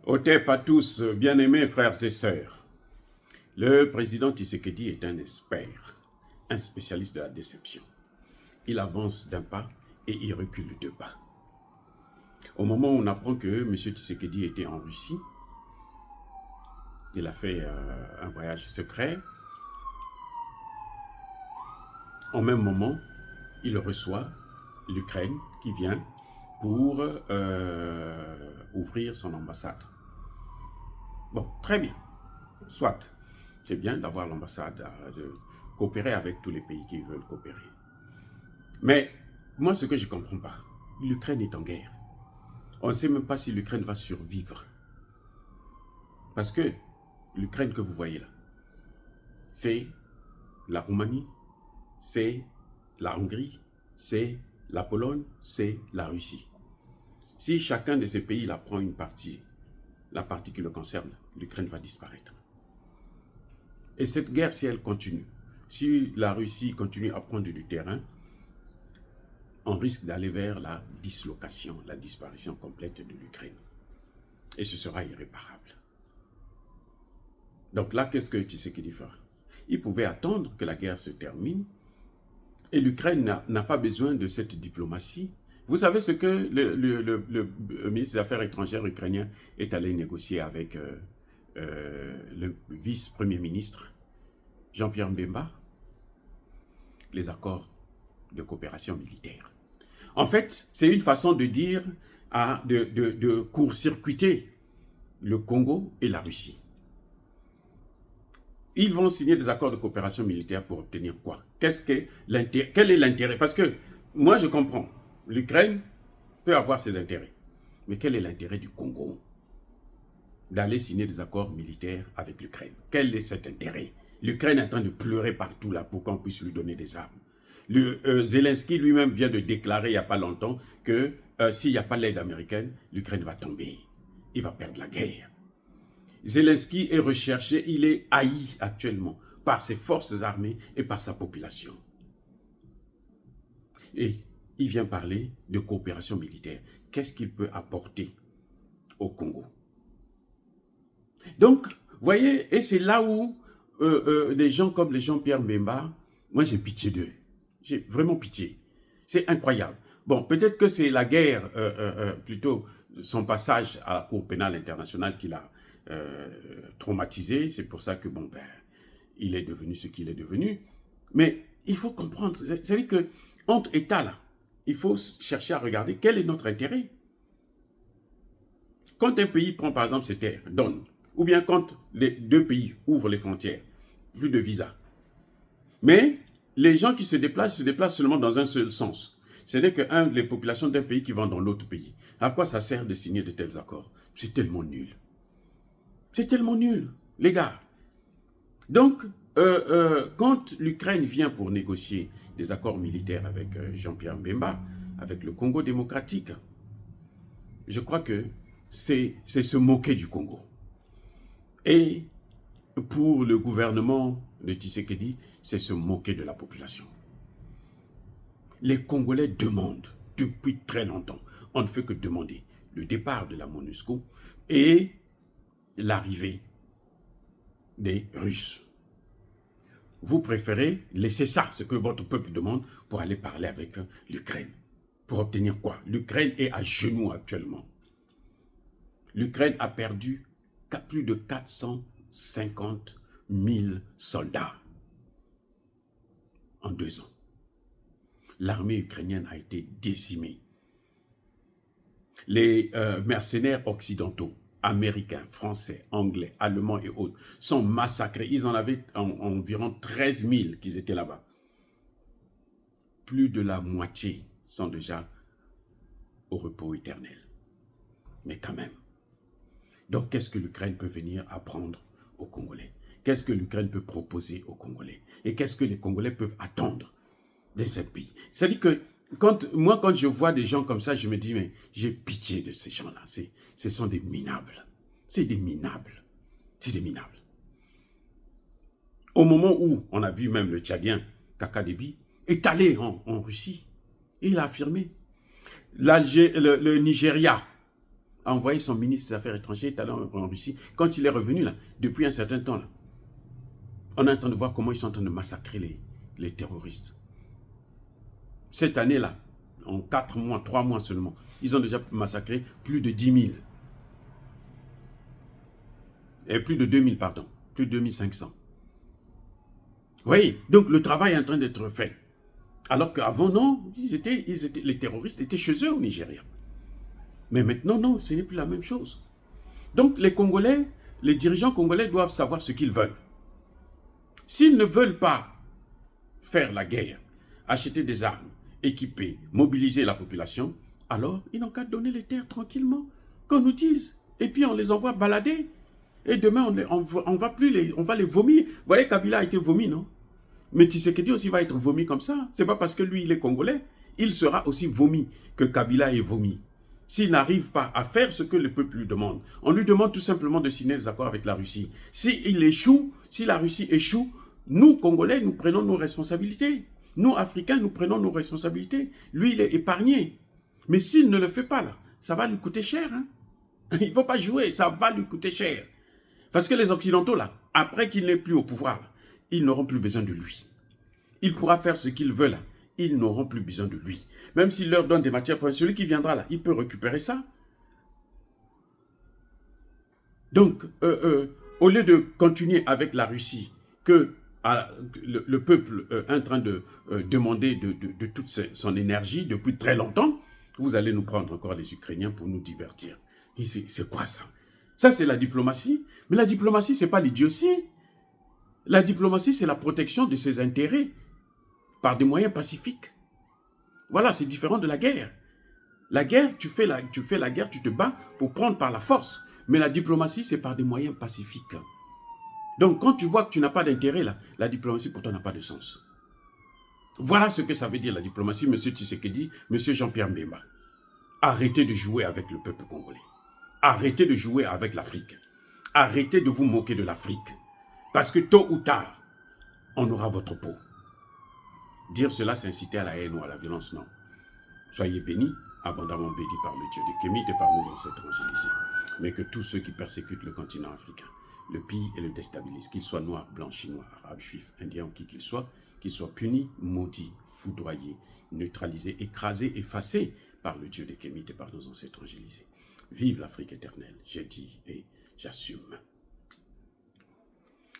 Otep à tous, bien-aimés frères et sœurs. Le président Tshisekedi est un expert, un spécialiste de la déception. Il avance d'un pas et il recule de deux pas. Au moment où on apprend que M. Tshisekedi était en Russie, il a fait un voyage secret. En même moment, il reçoit l'Ukraine qui vient pour ouvrir son ambassade. Bon, très bien. Soit, c'est bien d'avoir l'ambassade, de coopérer avec tous les pays qui veulent coopérer. Mais moi, ce que je ne comprends pas, l'Ukraine est en guerre. On ne sait même pas si l'Ukraine va survivre. Parce que l'Ukraine que vous voyez là, c'est la Roumanie, c'est la Hongrie, c'est la Pologne, c'est la Russie. Si chacun de ces pays là prend une partie, la partie qui le concerne, l'Ukraine va disparaître. Et cette guerre, si elle continue, si la Russie continue à prendre du terrain, on risque d'aller vers la dislocation, la disparition complète de l'Ukraine. Et ce sera irréparable. Donc là, qu'est-ce que Tshisekedi fera? Il pouvait attendre que la guerre se termine, et l'Ukraine n'a pas besoin de cette diplomatie. Vous savez ce que le ministre des Affaires étrangères ukrainien est allé négocier avec le vice-premier ministre, Jean-Pierre Mbemba? Les accords de coopération militaire. En fait, c'est une façon de dire, de court-circuiter le Congo et la Russie. Ils vont signer des accords de coopération militaire pour obtenir quoi? Quel est l'intérêt? Parce que moi, je comprends. L'Ukraine peut avoir ses intérêts. Mais quel est l'intérêt du Congo d'aller signer des accords militaires avec l'Ukraine? Quel est cet intérêt? L'Ukraine est en train de pleurer partout là pour qu'on puisse lui donner des armes. Zelensky lui-même vient de déclarer il n'y a pas longtemps que s'il n'y a pas l'aide américaine, l'Ukraine va tomber. Il va perdre la guerre. Zelensky est recherché, il est haï actuellement par ses forces armées et par sa population. Et il vient parler de coopération militaire. Qu'est-ce qu'il peut apporter au Congo? Donc, vous voyez, et c'est là où des gens comme les Jean-Pierre Mbemba, moi j'ai pitié d'eux. J'ai vraiment pitié. C'est incroyable. Bon, peut-être que c'est la guerre, plutôt son passage à la Cour pénale internationale qui l'a traumatisé. C'est pour ça que, bon, ben, il est devenu ce qu'il est devenu. Mais il faut comprendre, c'est-à-dire que entre États, là, il faut chercher à regarder quel est notre intérêt. Quand un pays prend, par exemple, ses terres, donne, ou bien quand les deux pays ouvrent les frontières, plus de visa. Mais les gens qui se déplacent seulement dans un seul sens. C'est-à-dire que les populations d'un pays qui vont dans l'autre pays. À quoi ça sert de signer de tels accords? C'est tellement nul. C'est tellement nul, les gars. Donc, quand l'Ukraine vient pour négocier des accords militaires avec Jean-Pierre Mbemba, avec le Congo démocratique, je crois que c'est se moquer du Congo. Et pour le gouvernement de Tshisekedi, c'est se moquer de la population. Les Congolais demandent depuis très longtemps, on ne fait que demander le départ de la MONUSCO et l'arrivée des Russes. Vous préférez laisser ça, ce que votre peuple demande, pour aller parler avec l'Ukraine. Pour obtenir quoi? L'Ukraine est à genoux actuellement. L'Ukraine a perdu plus de 450 000 soldats en 2 ans. L'armée ukrainienne a été décimée. Les mercenaires occidentaux, américains, français, anglais, allemands et autres, sont massacrés. Ils en avaient environ 13 000 qui étaient là-bas. Plus de la moitié sont déjà au repos éternel. Mais quand même. Donc, qu'est-ce que l'Ukraine peut venir apprendre aux Congolais? Qu'est-ce que l'Ukraine peut proposer aux Congolais? Et qu'est-ce que les Congolais peuvent attendre de ce pays? C'est-à-dire que, quand je vois des gens comme ça, je me dis, mais j'ai pitié de ces gens-là. Ce sont des minables. C'est des minables. C'est des minables. Au moment où on a vu même le Tchadien, Kaka Déby, est allé en Russie, et il a affirmé. Le Nigeria a envoyé son ministre des Affaires étrangères, est allé en Russie. Quand il est revenu, là, depuis un certain temps, là, on est en train de voir comment ils sont en train de massacrer les terroristes. Cette année-là, en 4 mois, 3 mois seulement, ils ont déjà massacré plus de 10 000. Et plus de 2 000, pardon. Plus de 2 500. Vous voyez, donc le travail est en train d'être fait. Alors qu'avant, non, les terroristes étaient chez eux au Nigeria. Mais maintenant, non, ce n'est plus la même chose. Donc les Congolais, les dirigeants congolais doivent savoir ce qu'ils veulent. S'ils ne veulent pas faire la guerre, acheter des armes, équiper, mobiliser la population, alors ils n'ont qu'à donner les terres tranquillement, qu'on nous dise. Et puis on les envoie balader. Et demain, on va les vomir. Vous voyez, Kabila a été vomi, non? Mais Tshisekedi aussi va être vomi comme ça. Ce n'est pas parce que lui, il est congolais. Il sera aussi vomi que Kabila est vomi. S'il n'arrive pas à faire ce que le peuple lui demande, on lui demande tout simplement de signer des accords avec la Russie. S'il échoue, si la Russie échoue, nous, Congolais, nous prenons nos responsabilités. Nous, Africains, nous prenons nos responsabilités. Lui, il est épargné. Mais s'il ne le fait pas, là, ça va lui coûter cher. Hein? Il ne faut pas jouer, ça va lui coûter cher. Parce que les Occidentaux, là, après qu'il n'est plus au pouvoir, là, ils n'auront plus besoin de lui. Il pourra faire ce qu'il veut, là. Ils n'auront plus besoin de lui. Même s'il leur donne des matières premières, celui qui viendra, là, il peut récupérer ça. Donc, au lieu de continuer avec la Russie, que le peuple est en train de demander de toute son énergie depuis très longtemps, vous allez nous prendre encore les Ukrainiens pour nous divertir. C'est quoi ça? Ça, c'est la diplomatie. Mais la diplomatie, ce n'est pas l'idiotie. La diplomatie, c'est la protection de ses intérêts par des moyens pacifiques. Voilà, c'est différent de la guerre. La guerre, tu fais la guerre, tu te bats pour prendre par la force. Mais la diplomatie, c'est par des moyens pacifiques. Donc, quand tu vois que tu n'as pas d'intérêt, là, la diplomatie pour toi n'a pas de sens. Voilà ce que ça veut dire la diplomatie, M. Tshisekedi, M. Jean-Pierre Mbemba. Arrêtez de jouer avec le peuple congolais. Arrêtez de jouer avec l'Afrique. Arrêtez de vous moquer de l'Afrique. Parce que tôt ou tard, on aura votre peau. Dire cela, c'est inciter à la haine ou à la violence, non. Soyez bénis, abondamment bénis par le Dieu de Kémite et par nos ancêtres angélisés. Mais que tous ceux qui persécutent le continent africain, le pillent et le déstabilisent, qu'ils soient noirs, blancs, chinois, arabes, juifs, indiens ou qui qu'ils soient punis, maudits, foudroyés, neutralisés, écrasés, effacés par le Dieu de Kémite et par nos ancêtres angélisés. Vive l'Afrique éternelle, j'ai dit et j'assume.